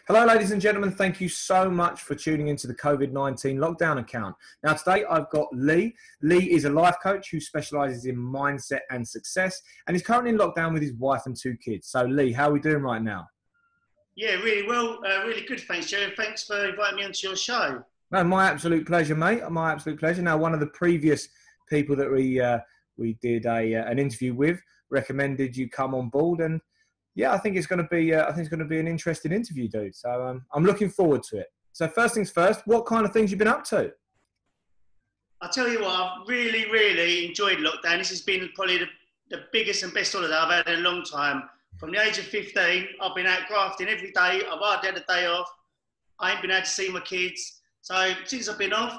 Hello, ladies and gentlemen. Thank you so much for tuning into the COVID-19 lockdown account. Now, today I've got Lee. Lee is a life coach who specialises in mindset and success, and he's currently in lockdown with his wife and two kids. So, Lee, how are we doing right now? Yeah, really well, really good. Thanks, Joe. Thanks for inviting me onto your show. No, my absolute pleasure, mate. My absolute pleasure. Now, one of the previous people that we did an interview with recommended you come on board, and yeah, I think it's going to be an interesting interview, dude. So I'm looking forward to it. So first things first, what kind of things you've been up to? I'll tell you what, I've really enjoyed lockdown. This has been probably the biggest and best holiday I've had in a long time. From the age of 15, I've been out grafting every day. I've hardly had a day off. I ain't been able to see my kids. So since I've been off,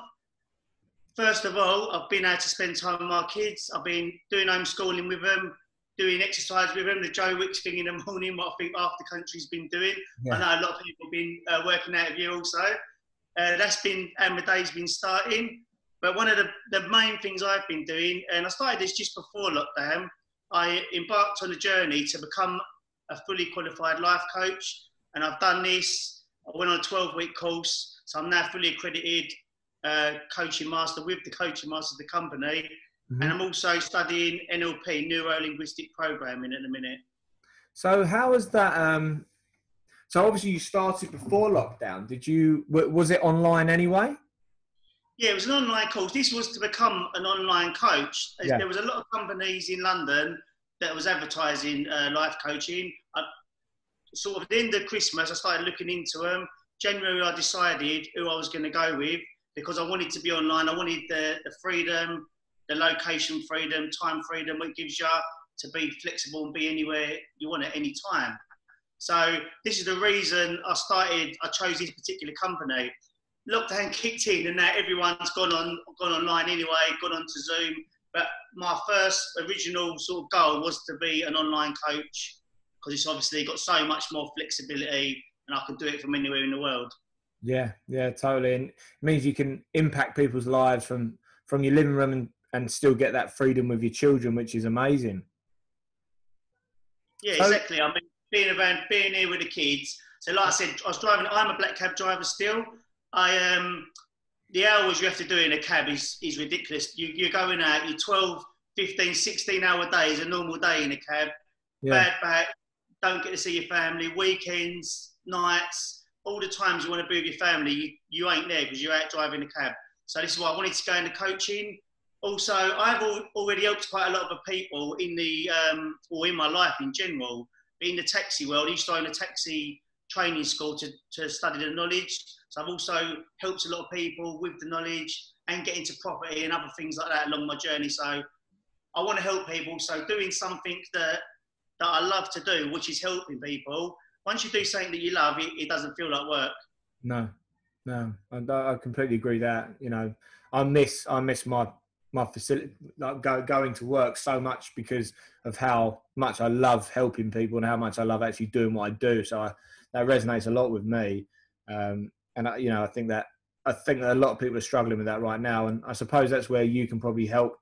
first of all, I've been able to spend time with my kids. I've been doing homeschooling with them, doing exercise with them, the Joe Wicks thing in the morning, what I think half the country's been doing. Yeah. I know a lot of people have been working out of you also. That's been, and my day's been starting. But one of the main things I've been doing, and I started this just before lockdown, I embarked on a journey to become a fully qualified life coach. And I've done this. I went on a 12-week course, so I'm now fully accredited coaching master with the coaching master of the company. Mm-hmm. And I'm also studying NLP, Neuro-Linguistic Programming, at the minute. So how was that? So obviously you started before lockdown. Was it online anyway? Yeah, it was an online course. This was to become an online coach. Yeah. There was a lot of companies in London that was advertising life coaching. Sort of at the end of Christmas, I started looking into them. January, I decided who I was going to go with because I wanted to be online. I wanted the freedom, the location freedom, time freedom, what it gives you to be flexible and be anywhere you want at any time. So this is the reason I chose this particular company. Lockdown kicked in and now everyone's gone online anyway, gone on to Zoom. But my first original sort of goal was to be an online coach because it's obviously got so much more flexibility and I can do it from anywhere in the world. Yeah, totally. And it means you can impact people's lives from your living room and still get that freedom with your children, which is amazing. Yeah, exactly. I mean, being here with the kids. So like I said, I'm a black cab driver still. The hours you have to do in a cab is ridiculous. You're going out, you're 12, 15, 16 hour days, a normal day in a cab. Yeah. Bad back, don't get to see your family, weekends, nights, all the times you want to be with your family, you ain't there because you're out driving a cab. So this is why I wanted to go into coaching. Also, I've already helped quite a lot of people in in my life in general, in the taxi world. I used to own a taxi training school to study the knowledge. So I've also helped a lot of people with the knowledge and get into property and other things like that along my journey. So I want to help people. So doing something that I love to do, which is helping people. Once you do something that you love, it doesn't feel like work. No, I completely agree that, you know, I miss my facility, like going to work so much because of how much I love helping people and how much I love actually doing what I do. So that resonates a lot with me. And I think that a lot of people are struggling with that right now. And I suppose that's where you can probably help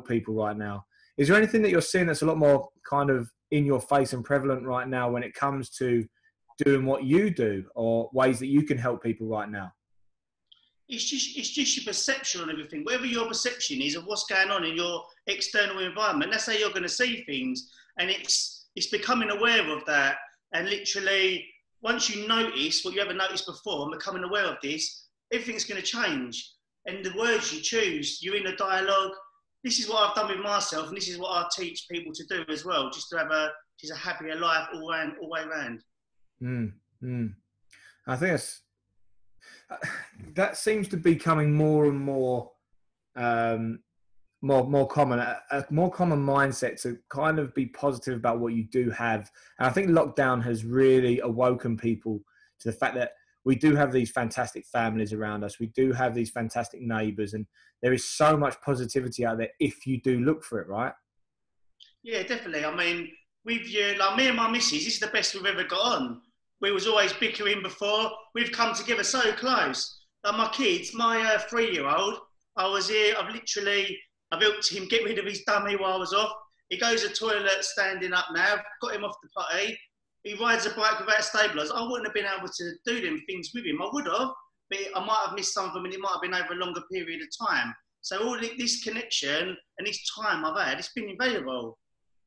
people right now. Is there anything that you're seeing that's a lot more kind of in your face and prevalent right now when it comes to doing what you do, or ways that you can help people right now? It's just your perception on everything. Whatever your perception is of what's going on in your external environment, that's how you're going to see things. And it's becoming aware of that. And literally, once you notice what you haven't noticed before and becoming aware of this, everything's going to change. And the words you choose, you're in a dialogue. This is what I've done with myself, and this is what I teach people to do as well, just to have a happier life all way around. I think that seems to be becoming more and more common, a more common mindset to kind of be positive about what you do have. And I think lockdown has really awoken people to the fact that we do have these fantastic families around us. We do have these fantastic neighbours, and there is so much positivity out there if you do look for it, right? Yeah, definitely. I mean, with you, like me and my missus, this is the best we've ever got on. We was always bickering before. We've come together so close. Like my kids, my 3-year-old, I was here, I've helped him get rid of his dummy while I was off. He goes to the toilet standing up now. I've got him off the potty. he rides a bike without stabilisers. I wouldn't have been able to do them things with him. I would have, but I might have missed some of them, and it might have been over a longer period of time. So all this connection and this time I've had, it's been invaluable.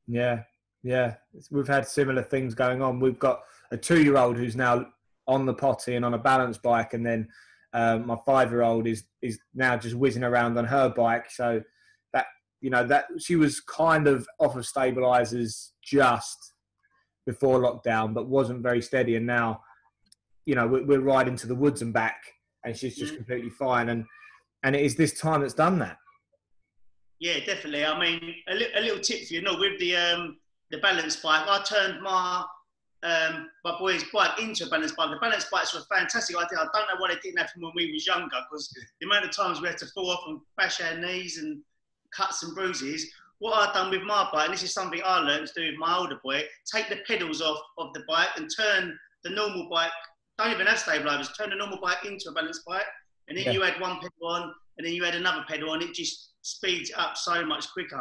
Yeah, yeah. We've had similar things going on. We've got a 2-year-old who's now on the potty and on a balance bike, and then my 5-year-old is now just whizzing around on her bike. So that, that she was kind of off of stabilizers just before lockdown, but wasn't very steady. And now, we're riding to the woods and back, and she's just completely fine. And it is this time that's done that. Yeah, definitely. I mean, a little tip for you, with the balance bike, I turned my boy's bike into a balance bike. The balance bikes were a fantastic idea. I don't know why they didn't happen when we was younger, because the amount of times we had to fall off and bash our knees and cuts and bruises. What I've done with my bike, and this is something I learned to do with my older boy, take the pedals off of the bike and turn the normal bike, don't even have stabilizers, turn the normal bike into a balance bike, and then you add one pedal on, and then you add another pedal on, it just speeds up so much quicker.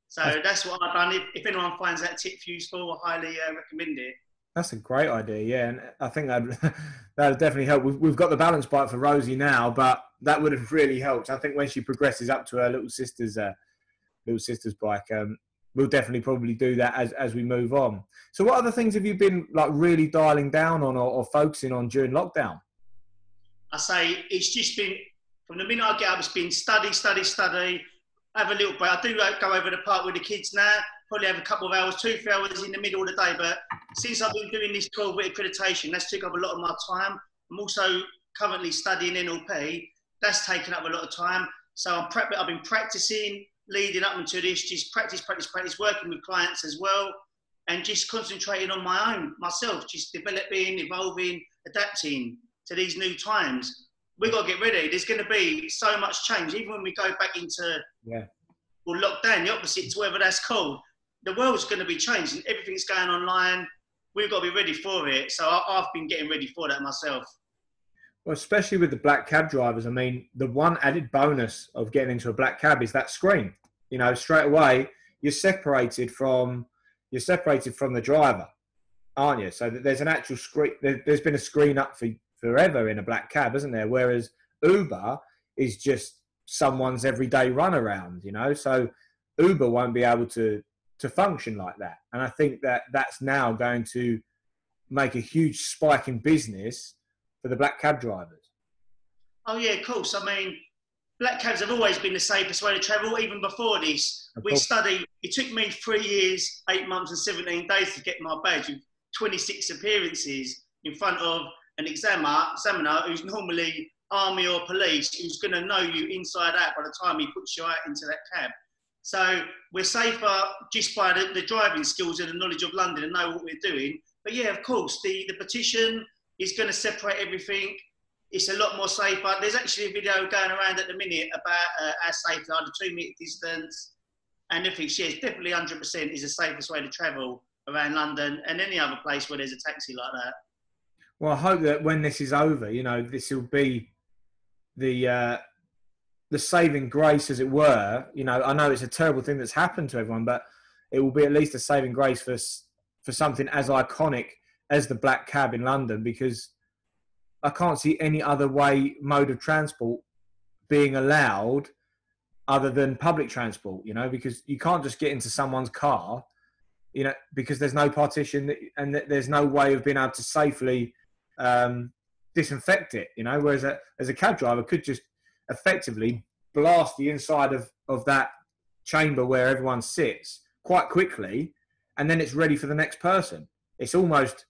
So that's what I've done. If anyone finds that tip useful, I highly recommend it. That's a great idea, yeah, and I think that would definitely help. We've got the balance bike for Rosie now, but that would have really helped. I think when she progresses up to her little sister's bike, we'll definitely probably do that as we move on. So what other things have you been like really dialing down on or focusing on during lockdown? I say it's just been, from the minute I get up, it's been study, have a little break. I do go over the park with the kids now, probably have a couple of hours, 2-3 hours in the middle of the day, but since I've been doing this 12-week accreditation, that's took up a lot of my time. I'm also currently studying NLP, that's taken up a lot of time. So I've been practicing leading up into this, just practice, working with clients as well, and just concentrating on myself, just developing, evolving, adapting to these new times. We've got to get ready. There's going to be so much change, even when we go back into lockdown, the opposite to whatever that's called. The world's going to be changing. Everything's going online. We've got to be ready for it. So I've been getting ready for that myself. Well, especially with the black cab drivers. I mean, the one added bonus of getting into a black cab is that screen. Straight away you're separated from the driver, aren't you? So there's an actual screen. There's been a screen up for forever in a black cab, isn't there? Whereas Uber is just someone's everyday run around, So Uber won't be able to function like that. And I think that's now going to make a huge spike in business for the black cab drivers. Oh yeah, of course. I mean, black cabs have always been the safest way to travel, even before this. It took me 3 years, 8 months and 17 days to get my badge with 26 appearances in front of an examiner who's normally army or police, who's going to know you inside out by the time he puts you out into that cab. So we're safer just by the driving skills and the knowledge of London and know what we're doing. But yeah, of course, the petition is going to separate everything. It's a lot more safer. There's actually a video going around at the minute about our safety, like the 2 metre distance and everything. Yeah, it's definitely 100% is the safest way to travel around London and any other place where there's a taxi like that. Well, I hope that when this is over, this will be the saving grace, as it were. I know it's a terrible thing that's happened to everyone, but it will be at least a saving grace for something as iconic as the black cab in London, because I can't see any other mode of transport being allowed other than public transport, because you can't just get into someone's car, because there's no partition and there's no way of being able to safely disinfect it, whereas as a cab driver could just effectively blast the inside of that chamber where everyone sits quite quickly, and then it's ready for the next person. It's almost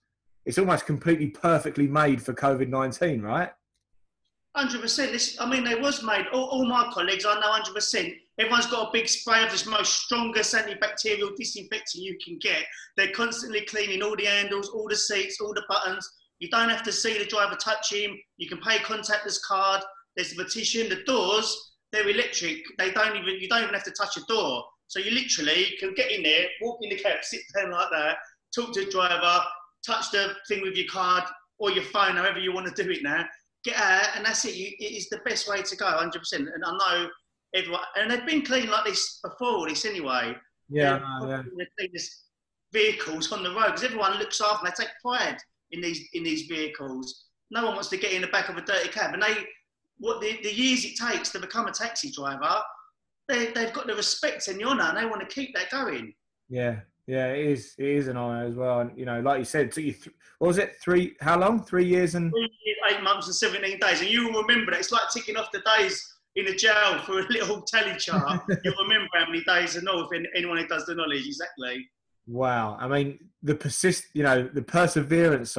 completely perfectly made for COVID-19, right? 100%. They was made. All my colleagues, I know 100%. Everyone's got a big spray of the most strongest antibacterial disinfectant you can get. They're constantly cleaning all the handles, all the seats, all the buttons. You don't have to see the driver touch him. You can pay contactless card. There's the petition. The doors, they're electric. You don't even have to touch a door. So you literally can get in there, walk in the cab, sit down like that, talk to the driver, touch the thing with your card or your phone, however you want to do it now. Get out, and that's it. It is the best way to go, 100%. And I know everyone, and they've been clean like this before this anyway. Yeah, the cleanest vehicles on the road, because everyone looks after them. They take pride in these vehicles. No one wants to get in the back of a dirty cab. And the years it takes to become a taxi driver, they've got the respect and the honour, and they want to keep that going. Yeah, it is an honour as well. And, you know, like you said, it took you, what was it, how long? 3 years and... 3 years, 8 months and 17 days. And you will remember that. It's like ticking off the days in a jail for a little tally chart. You'll remember how many days are no, if anyone who does the knowledge, exactly. Wow. I mean, the perseverance,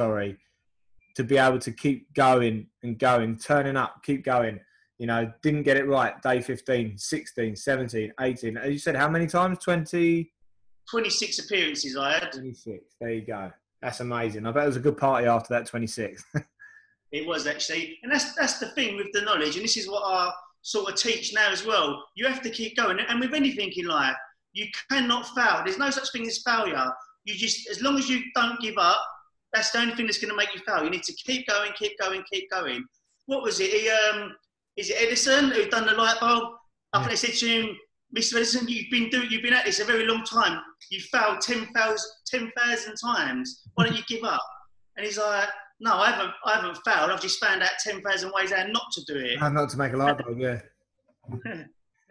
to be able to keep going and going, turning up, keep going. You know, didn't get it right. Day 15, 16, 17, 18. As you said, how many times? 20? 26 appearances I had. 26. There you go. That's amazing. I bet it was a good party after that 26. It was actually. And that's the thing with the knowledge. And this is what I sort of teach now as well. You have to keep going. And with anything in life, you cannot fail. There's no such thing as failure. You just, as long as you don't give up, that's the only thing that's going to make you fail. You need to keep going, keep going, keep going. What was it? Is it Edison who done the light bulb? I think they said to him, Mr. Edison, you've been at this a very long time. You failed 10,000 times. Why don't you give up? And he's like, no, I haven't failed. I've just found out 10,000 ways how not to do it. And not to make a light bulb, yeah.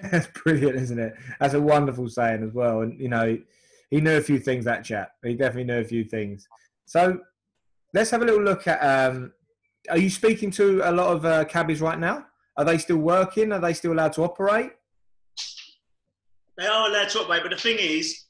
That's brilliant, isn't it? That's a wonderful saying as well. And, you know, he knew a few things, that chap. He definitely knew a few things. So let's have a little look at, are you speaking to a lot of cabbies right now? Are they still working? Are they still allowed to operate? They are allowed to operate, but the thing is,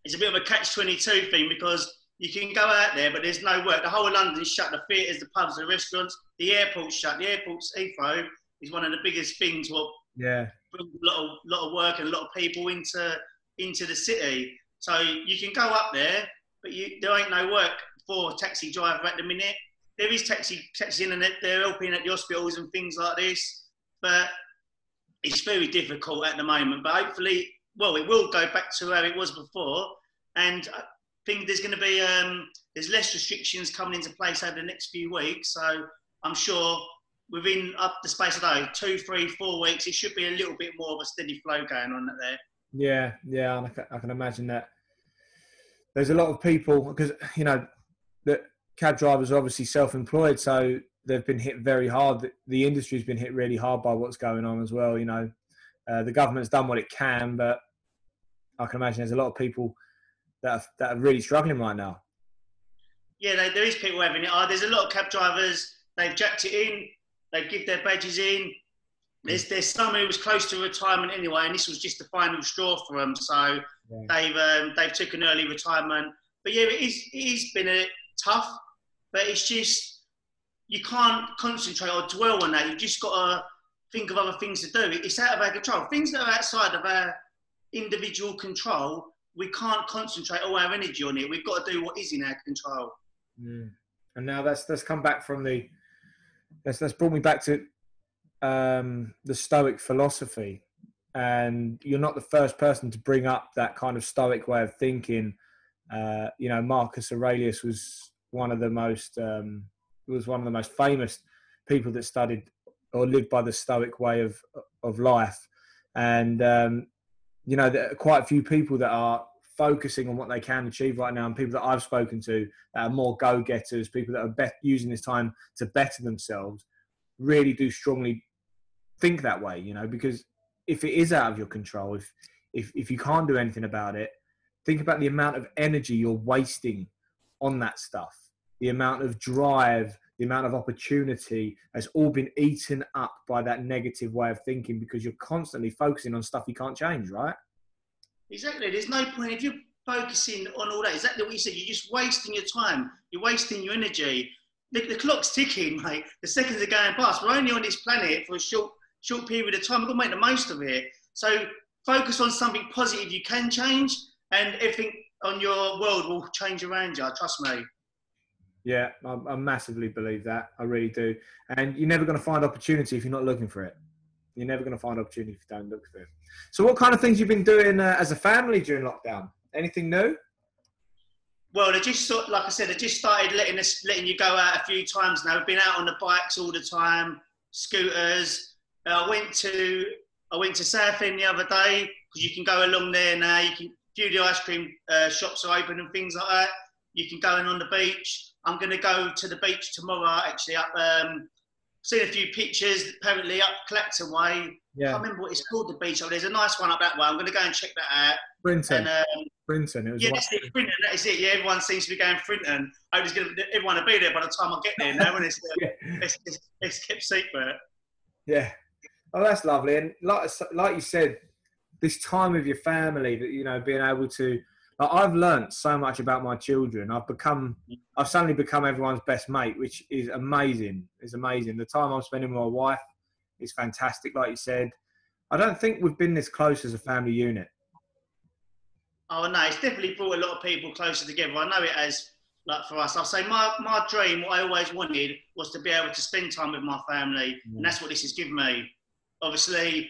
it's a bit of a catch-22 thing, because you can go out there, but there's no work. The whole of London's shut, the theatres, the pubs, the restaurants, the airport's shut. The airport's Heathrow is one of the biggest things what brings a lot of work and a lot of people into the city. So you can go up there, but there ain't no work for a taxi driver at the minute. There is taxis in, and they're helping at the hospitals and things like this, but it's very difficult at the moment. But hopefully, well, it will go back to how it was before, and I think there's going to be there's less restrictions coming into place over the next few weeks. So I'm sure within up the space of 2, 3, 4 weeks, it should be a little bit more of a steady flow going on there. Yeah, I can imagine that. There's a lot of people, because, you know, that cab drivers are obviously self-employed, so they've been hit very hard. The industry's been hit really hard by what's going on as well. You know, the government's done what it can, but I can imagine there's a lot of people that are really struggling right now. Yeah, there is people having it hard. There's a lot of cab drivers, they've jacked it in, they've given their badges in. There's some who was close to retirement anyway, and this was just the final straw for them. So they've took an early retirement. But yeah, it's been tough, but it's just, you can't concentrate or dwell on that. You've just got to think of other things to do. It's out of our control. Things that are outside of our individual control, we can't concentrate all our energy on it. We've got to do what is in our control. And now that's come back from that's brought me back to the Stoic philosophy. And you're not the first person to bring up that kind of Stoic way of thinking. You know, Marcus Aurelius was one of the most famous people that studied or lived by the Stoic way of life. And you know, there are quite a few people that are focusing on what they can achieve right now, and people that I've spoken to that are more go-getters, people that are using this time to better themselves, really do strongly think that way, you know, because if it is out of your control, if you can't do anything about it, think about the amount of energy you're wasting on that stuff, the amount of drive, the amount of opportunity has all been eaten up by that negative way of thinking, because you're constantly focusing on stuff you can't change, right? Exactly. There's no point if you're focusing on all that. Exactly what you said. You're just wasting your time. You're wasting your energy. The clock's ticking, mate. The seconds are going past. We're only on this planet for a short period of time. We've got to make the most of it. So focus on something positive you can change, and everything on your world will change around you. Trust me. Yeah, I massively believe that. I really do. And you're never going to find opportunity if you're not looking for it. You're never going to find opportunity if you don't look for it. So what kind of things you've been doing as a family during lockdown? Anything new? Well, they just like I said, they just started letting you go out a few times now. We've been out on the bikes all the time, scooters. I went to Southend the other day, because you can go along there now. You can few of the ice cream shops are open and things like that. You can go in on the beach. I'm going to go to the beach tomorrow, actually, up, seen a few pictures, apparently up Clacton Way. Yeah. I can't remember what it's called, the beach. There's a nice one up that way. I'm going to go and check that out. Brinton. And, Brinton. It was that's it, Brinton, that is it. Yeah, everyone seems to be going Brinton. Everyone will be there by the time I get there now, and it's kept secret. Yeah. Oh, that's lovely. And like you said, this time with your family, that, you know, being able to, like, I've learnt so much about my children. I've suddenly become everyone's best mate, which is amazing. It's amazing. The time I'm spending with my wife is fantastic. Like you said, I don't think we've been this close as a family unit. Oh no, it's definitely brought a lot of people closer together. I know it has, like for us. I'll say my dream, what I always wanted, was to be able to spend time with my family, and that's what this has given me. Obviously,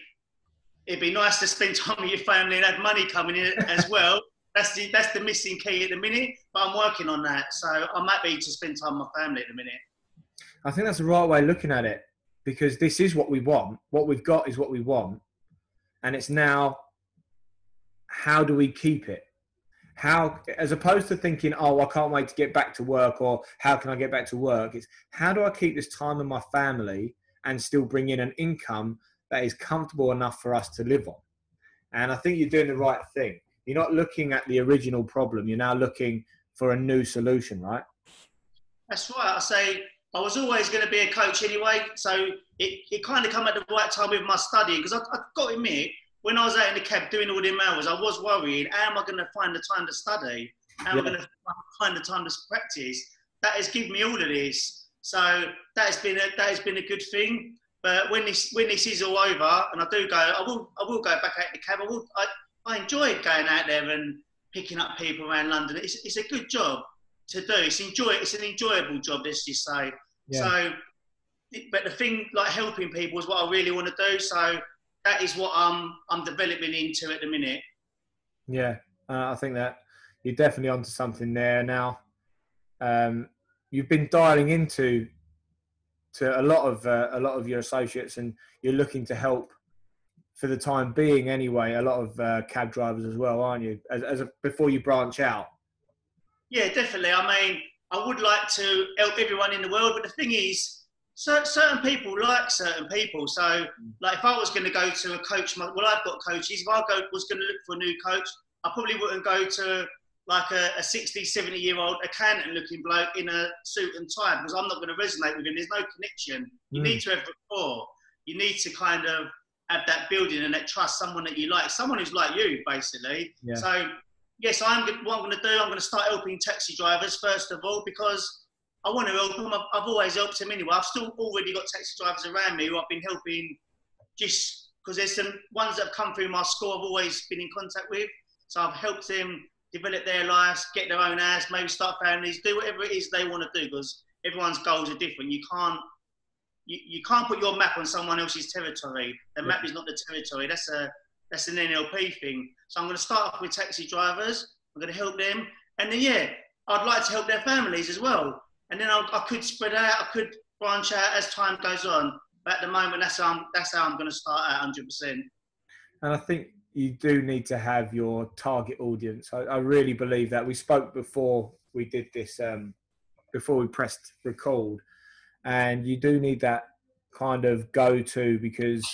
it'd be nice to spend time with your family and have money coming in as well. That's the missing key at the minute, but I'm working on that. So I'm happy to spend time with my family at the minute. I think that's the right way of looking at it, because this is what we want. What we've got is what we want, and it's now, how do we keep it? How, as opposed to thinking, oh, I can't wait to get back to work, or how can I get back to work? It's, how do I keep this time with my family and still bring in an income that is comfortable enough for us to live on? And I think you're doing the right thing. You're not looking at the original problem. You're now looking for a new solution, right? That's right. I say I was always going to be a coach anyway. So it kind of come at the right time with my studying, because I've got to admit, when I was out in the cab doing all them hours, I was worried, how am I going to find the time to study? How am I going to find the time to practice? That has given me all of this. So that has been a good thing. But when this is all over, and I will go back out in the cab. I enjoyed going out there and picking up people around London. It's a good job to do. It's an enjoyable job, let's just say. Yeah. So, but the thing, like helping people, is what I really want to do. So that is what I'm developing into at the minute. Yeah, I think that you're definitely onto something there now. You've been dialing into a lot of your associates, and you're looking to help, for the time being anyway, a lot of cab drivers as well, aren't you? Before you branch out. Yeah, definitely. I mean, I would like to help everyone in the world, but the thing is, certain people like certain people. So, like, if I was going to go to a coach, I've got coaches. If I was going to look for a new coach, I probably wouldn't go to like a 60, 70-year-old accountant-looking bloke in a suit and tie, because I'm not going to resonate with him. There's no connection. You need to have rapport. You need to kind of have that building and that trust, someone that you like, someone who's like you, basically. Yeah. So, yes, what I'm going to do, I'm going to start helping taxi drivers, first of all, because I want to help them. I've always helped them anyway. I've still already got taxi drivers around me who I've been helping, just because there's some ones that have come through my school I've always been in contact with. So I've helped them develop their lives, get their own house, maybe start families, do whatever it is they want to do, because everyone's goals are different. You can't put your map on someone else's territory. The map is not the territory. That's an NLP thing. So I'm going to start off with taxi drivers. I'm going to help them. And then, I'd like to help their families as well. And then I could spread out, I could branch out as time goes on. But at the moment, that's how I'm going to start out 100%. And I think you do need to have your target audience. I really believe that. We spoke before we did this, before we pressed record. And you do need that kind of go-to, because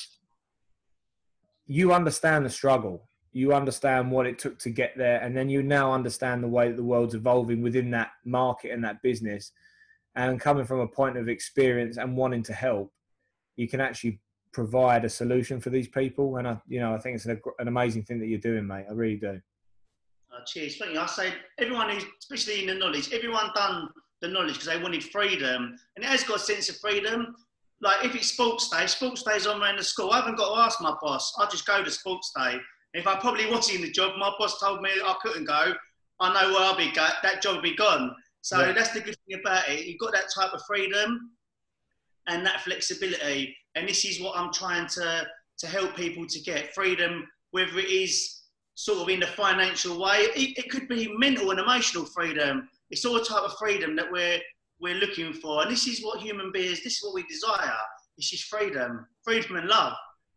you understand the struggle. You understand what it took to get there. And then you now understand the way that the world's evolving within that market and that business. And coming from a point of experience and wanting to help, you can actually provide a solution for these people. And I think it's an amazing thing that you're doing, mate. I really do. Cheers. Thank you. I say everyone who's, especially in the knowledge, everyone done the knowledge because they wanted freedom, and it has got a sense of freedom. Like if it's sports day's on around the school. I haven't got to ask my boss. I just go to sports day. And if I probably was in the job, my boss told me I couldn't go, I know where I'll be. That job will be gone. So that's the good thing about it. You've got that type of freedom and that flexibility. And this is what I'm trying to help people to get freedom, whether it is sort of in the financial way. It could be mental and emotional freedom. It's all a type of freedom that we're looking for. And this is what human beings, this is what we desire. It's just freedom and love.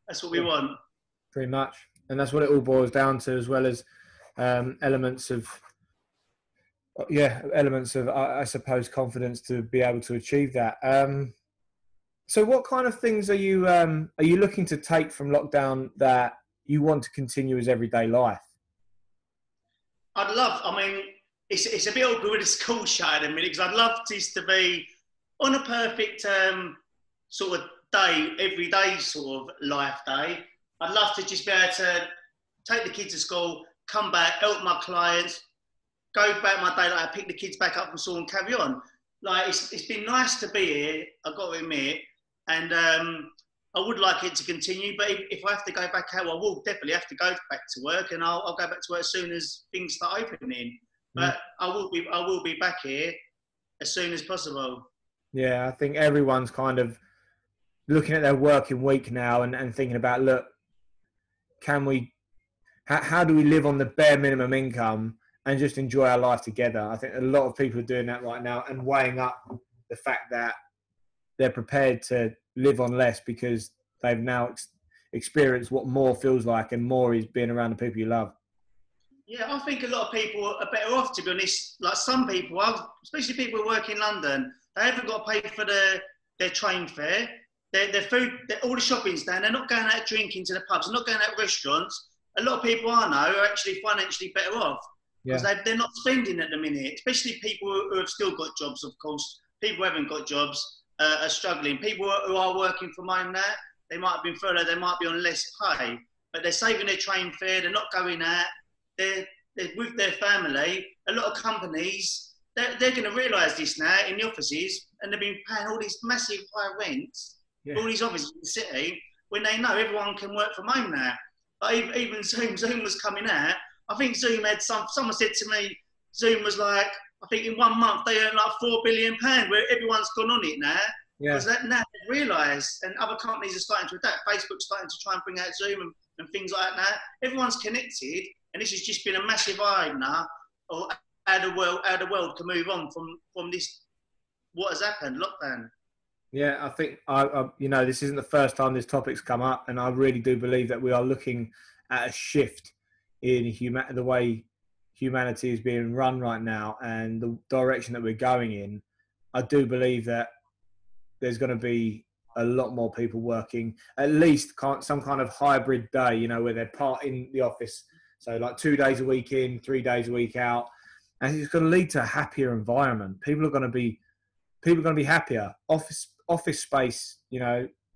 That's what we want. Pretty much. And that's what it all boils down to, as well as elements of I suppose confidence to be able to achieve that. So what kind of things are you looking to take from lockdown that you want to continue as everyday life? I mean, it's a bit awkward with the school shut in a minute, because I'd love this to be on a perfect sort of day, everyday sort of life day. I'd love to just be able to take the kids to school, come back, help my clients, go back my day, like I pick the kids back up from school and carry on. Like, it's been nice to be here, I've got to admit, and I would like it to continue, but if I have to go back out, I will definitely have to go back to work, and I'll go back to work as soon as things start opening. But I will be back here as soon as possible. Yeah, I think everyone's kind of looking at their working week now and thinking about, look, how do we live on the bare minimum income and just enjoy our life together? I think a lot of people are doing that right now and weighing up the fact that they're prepared to live on less because they've now experienced what more feels like, and more is being around the people you love. Yeah, I think a lot of people are better off, to be honest. Like some people, especially people who work in London, they haven't got to pay for their train fare, their food, all the shopping's done. They're not going out drinking to the pubs, they're not going out restaurants. A lot of people I know are actually financially better off because they're not spending at the minute, especially people who have still got jobs, of course. People who haven't got jobs are struggling. People who are working from home now, they might have been furloughed, they might be on less pay, but they're saving their train fare, they're not going out, they're with their family. A lot of companies, they're going to realise this now in the offices, and they've been paying all these massive high rents for all these offices in the city, when they know everyone can work from home now. Like even Zoom was coming out. I think Zoom had someone said to me, Zoom was like, I think in 1 month they earned like £4 billion, where everyone's gone on it now. Because now they've realised, and other companies are starting to adapt. Facebook's starting to try and bring out Zoom and things like that now. Everyone's connected, and this has just been a massive eye-opener of how the world can move on from this, what has happened, lockdown. Yeah, I think, this isn't the first time this topic's come up, and I really do believe that we are looking at a shift in the way humanity is being run right now and the direction that we're going in. I do believe that there's going to be a lot more people working, at least some kind of hybrid day, where they're part in the office. So like 2 days a week in, 3 days a week out. And it's going to lead to a happier environment. People are going to be happier. Office space,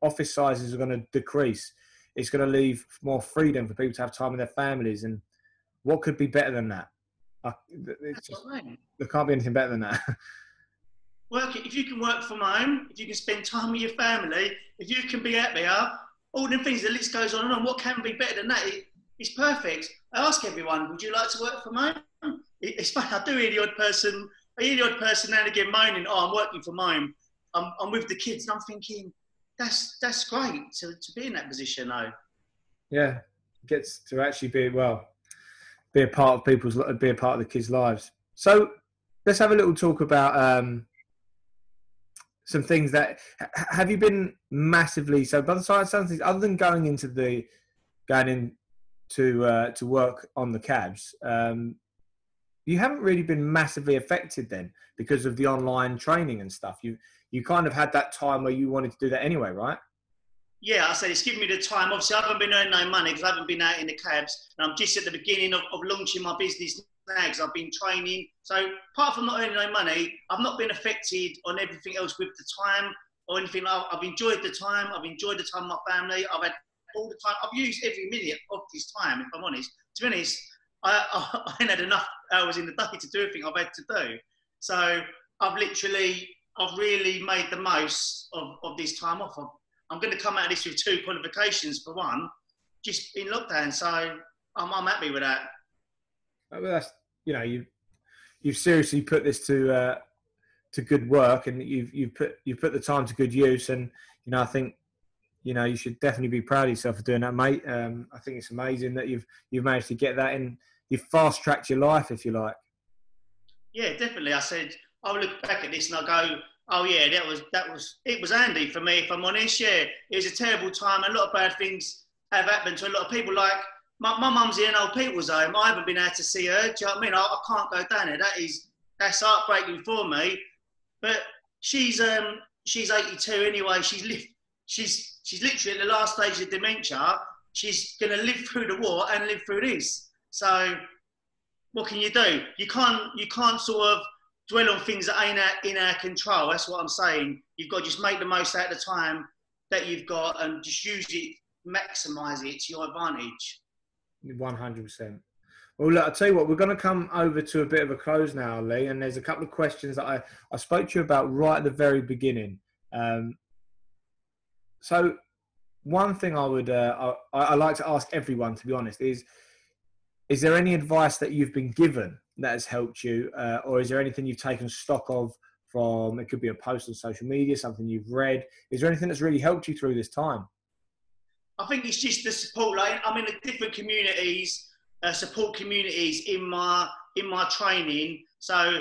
office sizes are going to decrease. It's going to leave more freedom for people to have time with their families. And what could be better than that? There can't be anything better than that. If you can work from home, if you can spend time with your family, if you can be happier, all the things, the list goes on and on. What can be better than that? It's perfect. I ask everyone, would you like to work from home? It's funny, I hear the odd person now and again moaning, I'm working from home. I'm with the kids, and I'm thinking, that's great to be in that position, though. Yeah, gets to actually be a part of the kids' lives. So let's have a little talk about some things that have you been massively. So by the side of some things, other than going into to work on the cabs, you haven't really been massively affected then because of the online training and stuff. You kind of had that time where you wanted to do that anyway, right? Yeah, I said it's given me the time. Obviously, I haven't been earning no money because I haven't been out in the cabs. And I'm just at the beginning of launching my business now because I've been training. So apart from not earning no money, I've not been affected on everything else with the time or anything. I've enjoyed the time. I've enjoyed the time with my family. I've had all the time. I've used every minute of this time, if I'm honest. To be honest, I ain't had enough hours in the day to do everything I've had to do. So I've really made the most of this time off. I'm going to come out of this with 2 qualifications for one, just in lockdown. So I'm happy with that. Well, that's, you've seriously put this to good work, and you've put the time to good use. And I think you should definitely be proud of yourself for doing that, mate. I think it's amazing that you've managed to get that in. You've fast tracked your life, if you like. Yeah, definitely. I said I'll look back at this and I'll go, oh yeah, it was handy for me, if I'm honest. Yeah, it was a terrible time. A lot of bad things have happened to a lot of people. Like my mum's in an old people's home. I haven't been able to see her. Do you know what I mean? I can't go down there. That's heartbreaking for me. But she's 82 anyway. She's literally at the last stage of dementia. She's going to live through the war and live through this. So what can you do? You can't sort of dwell on things that ain't in our control. That's what I'm saying. You've got to just make the most out of the time that you've got and just use it, maximise it to your advantage. 100%. Well, look, I'll tell you what, we're going to come over to a bit of a close now, Lee, and there's a couple of questions that I spoke to you about right at the very beginning. So one thing I like to ask everyone, to be honest, is there any advice that you've been given that has helped you, or is there anything you've taken stock of from, it could be a post on social media, something you've read? Is there anything that's really helped you through this time? I think it's just the support. Like, I'm in different communities, support communities in my training. So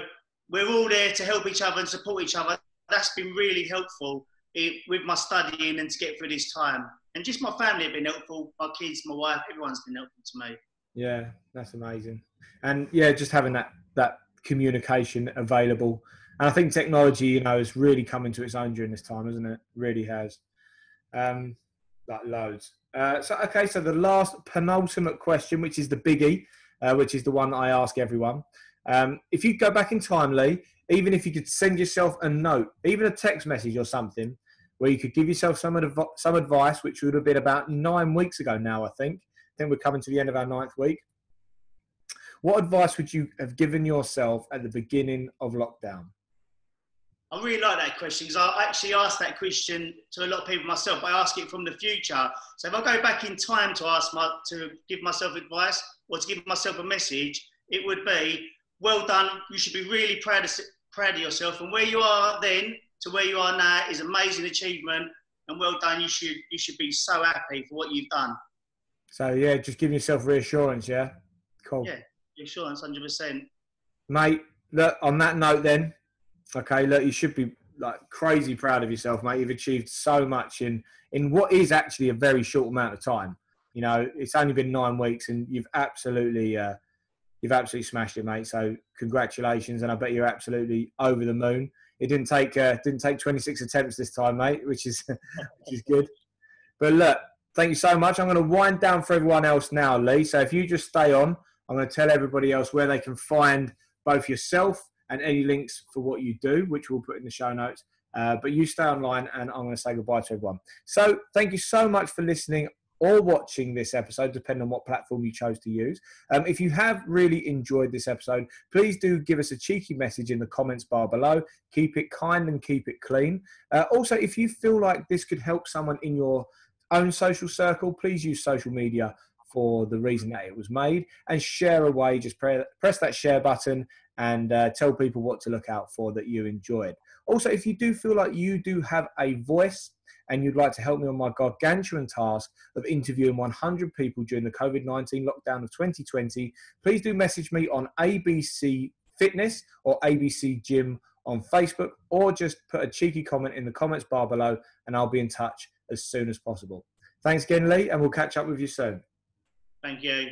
we're all there to help each other and support each other. That's been really helpful with my studying and to get through this time. And just my family have been helpful. My kids, my wife, everyone's been helpful to me. Yeah, that's amazing. And yeah, just having that communication available. And I think technology, has really come into its own during this time, hasn't it? Really has. Like loads. So the last penultimate question, which is the biggie, which is the one that I ask everyone. If you go back in time, Lee, even if you could send yourself a note, even a text message or something, where you could give yourself some advice, which would have been about 9 weeks ago now, I think. We're coming to the end of our 9th week. What advice would you have given yourself at the beginning of lockdown? I really like that question because I actually asked that question to a lot of people myself. I ask it from the future. So if I go back in time to give myself advice or to give myself a message, it would be, well done. You should be really proud of yourself. And where you are then to where you are now is amazing achievement. And well done. You should be so happy for what you've done. So yeah, just giving yourself reassurance. Yeah, cool. Yeah, reassurance, 100%. Mate, look, on that note then. Okay, look, you should be like crazy proud of yourself, mate. You've achieved so much in what is actually a very short amount of time. It's only been 9 weeks, and you've absolutely smashed it, mate. So congratulations, and I bet you're absolutely over the moon. It didn't take 26 attempts this time, mate, which is good. But look, thank you so much. I'm going to wind down for everyone else now, Lee. So if you just stay on, I'm going to tell everybody else where they can find both yourself and any links for what you do, which we'll put in the show notes. But you stay online, and I'm going to say goodbye to everyone. So thank you so much for listening or watching this episode, depending on what platform you chose to use. If you have really enjoyed this episode, please do give us a cheeky message in the comments bar below. Keep it kind and keep it clean. Also, if you feel like this could help someone in your own social circle, please use social media for the reason that it was made, and share away. Just press that share button and tell people what to look out for that you enjoyed. Also, if you do feel like you do have a voice and you'd like to help me on my gargantuan task of interviewing 100 people during the COVID-19 lockdown of 2020, please do message me on ABC Fitness or ABC Gym on Facebook, or just put a cheeky comment in the comments bar below, and I'll be in touch as soon as possible. Thanks again, Lee, and we'll catch up with you soon. Thank you.